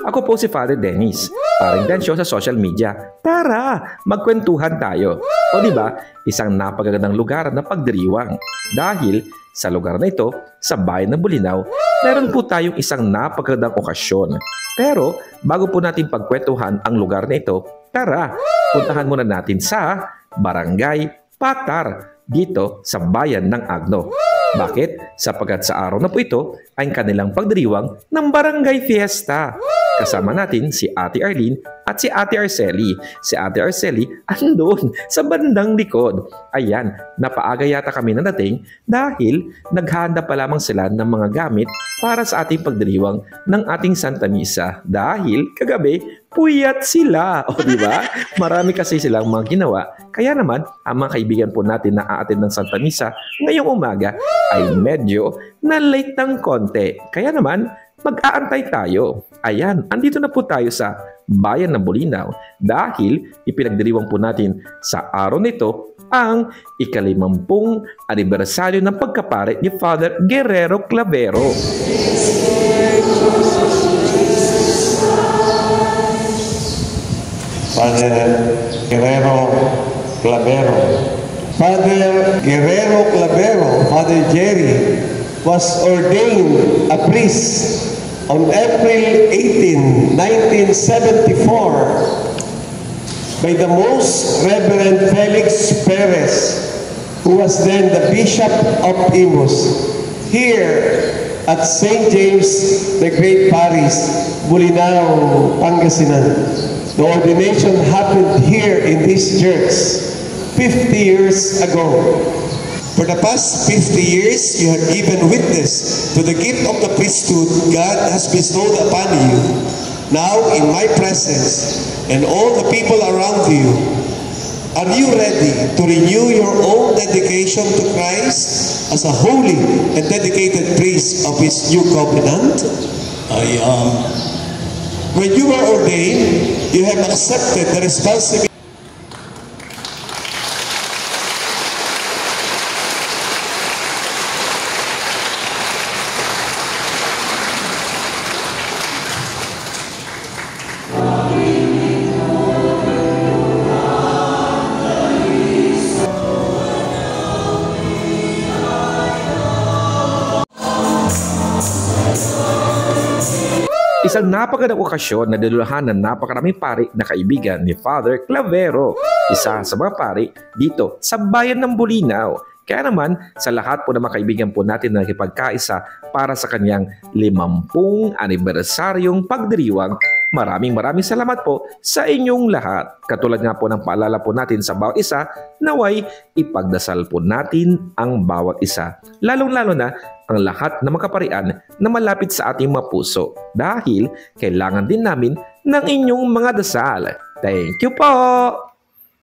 Ako po si Father Dennis, paring Densyo sa social media. Tara, magkwentuhan tayo. O diba, isang napakagandang lugar na pagdiriwang. Dahil sa lugar na ito, sa bayan ng Bulinaw, meron po tayong isang napakagandang okasyon. Pero bago po natin pagkwentuhan ang lugar na ito, tara, puntahan muna natin sa Barangay Patar dito sa bayan ng Agno. Bakit? Sapagkat sa araw na po ito ay kanilang pagdiriwang ng Barangay Fiesta. Kasama natin si Ate Arlene at si Ate Arceli. Si Ate Arceli andun sa bandang likod. Ayan, napaaga yata kami nadating dahil naghahanda pa lamang sila ng mga gamit para sa ating pagdiriwang ng ating Santa Misa. Dahil kagabi, puyat sila. O diba? Marami kasi silang mga ginawa. Kaya naman, ang mga kaibigan po natin na aatin ng Santa Misa ngayong umaga ay medyo na-late ng konti. Kaya naman, mag-aantay tayo. Ayan, andito na po tayo sa bayan ng Bulinaw dahil ipinagdiriwang po natin sa araw nito ang ika-50 anibersaryo ng pagkapare ni Father Guerrero Clavero. Father Guerrero Clavero. Father Guerrero Clavero, Father Jerry, was ordained a priest on April 18, 1974 by the Most Reverend Felix Perez, who was then the Bishop of Imus, here at St. James the Great Parish, Bulinaw, Pangasinan. The ordination happened here in this church 50 years ago. For the past 50 years, you have given witness to the gift of the priesthood God has bestowed upon you. Now, in my presence and all the people around you, are you ready to renew your own dedication to Christ as a holy and dedicated priest of His new covenant? I am. When you were ordained, you have accepted the responsibility. Isang napakagandang okasyon na dinulahan ng napakaraming pari na kaibigan ni Father Clavero, isa sa mga pari dito sa bayan ng Bulinaw. Kaya naman, sa lahat po ng mga kaibigan po natin na nakipagkaisa para sa kanyang 50 anibersaryong pagdiriwang, maraming salamat po sa inyong lahat. Katulad nga po ng paalala po natin sa bawat isa, naway ipagdasal po natin ang bawat isa. Lalong-lalo na ang lahat ng mga kaparian na malapit sa ating mga puso dahil kailangan din namin ng inyong mga dasal. Thank you po!